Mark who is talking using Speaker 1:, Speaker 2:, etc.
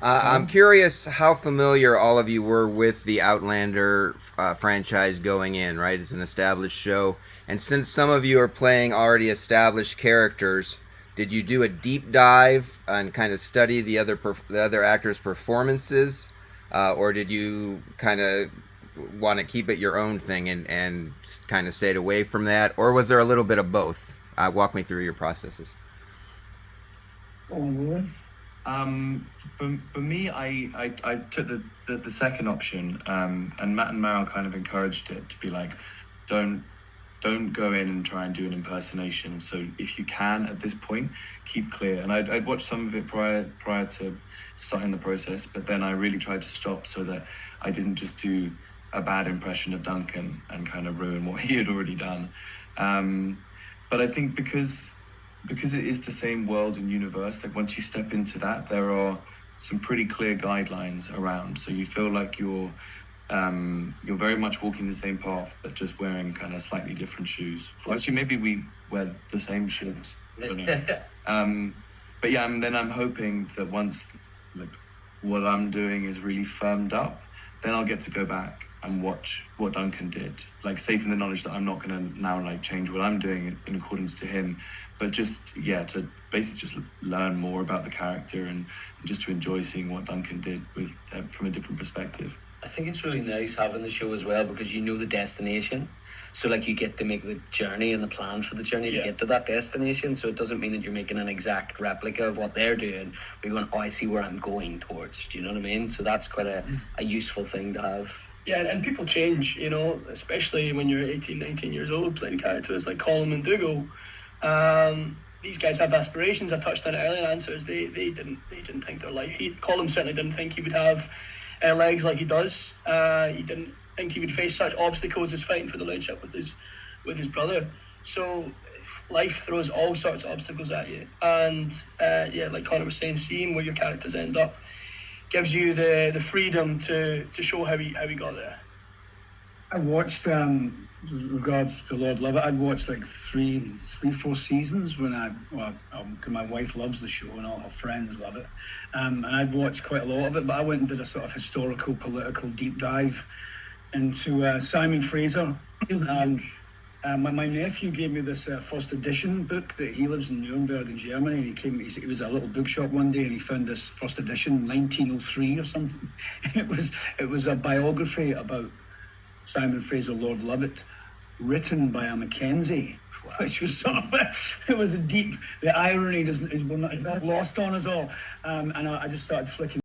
Speaker 1: I'm curious how familiar all of you were with the Outlander franchise going in, right? It's an established show. And since some of you are playing already established characters, did you do a deep dive and kind of study the other actors' performances, or did you kind of want to keep it your own thing and kind of stayed away from that, or was there a little bit of both? Walk me through your processes.
Speaker 2: Oh,
Speaker 3: For me, I took the second option, and Matt and Meryl kind of encouraged it to be like, don't don't go in and try and do an impersonation. So if you can at this point, keep clear. And I'd watched some of it prior to starting the process, but then I really tried to stop so that I didn't just do a bad impression of Duncan and kind of ruin what he had already done. Um, but I think because it is the same world and universe, like once you step into that, there are some pretty clear guidelines around. So you feel like you're very much walking the same path, but just wearing kind of slightly different shoes. Well, actually, maybe we wear the same shoes. I don't know. But yeah, then I'm hoping that once like what I'm doing is really firmed up, then I'll get to go back and watch what Duncan did. Like safe in the knowledge that I'm not gonna now like change what I'm doing in accordance to him, but just yeah, to basically just learn more about the character and just to enjoy seeing what Duncan did with from a different perspective.
Speaker 4: I think it's really nice having the show as well because you know the destination. So like you get to make the journey and the plan for the journey to get to that destination. So it doesn't mean that you're making an exact replica of what they're doing. But you're going, oh, I see where I'm going towards. Do you know what I mean? So that's quite a useful thing to have.
Speaker 2: yeah, and people change, especially when you're 18, 19 years old playing characters like Colin and Dougal. These guys have aspirations. I touched on it earlier in answers. They didn't think their life. Colin certainly didn't think he would have legs like he does. He didn't think he would face such obstacles as fighting for the lordship with his brother. So life throws all sorts of obstacles at you, and yeah, like Connor was saying, seeing where your characters end up gives you the freedom to show how he got there.
Speaker 5: I watched, with regards to Lord Love It, I'd watched like three, 4 seasons when cause my wife loves the show and all her friends love it. And I'd watched quite a lot of it, but I went and did a sort of historical, political deep dive into Simon Fraser. My nephew gave me this first edition book that he lives in Nuremberg in Germany, and he was at a little bookshop one day and he found this first edition, 1903 or something. And it was a biography about Simon Fraser, Lord Lovat, written by a Mackenzie, which was sort of, it was a deep, the irony is not lost on us all. And I just started flicking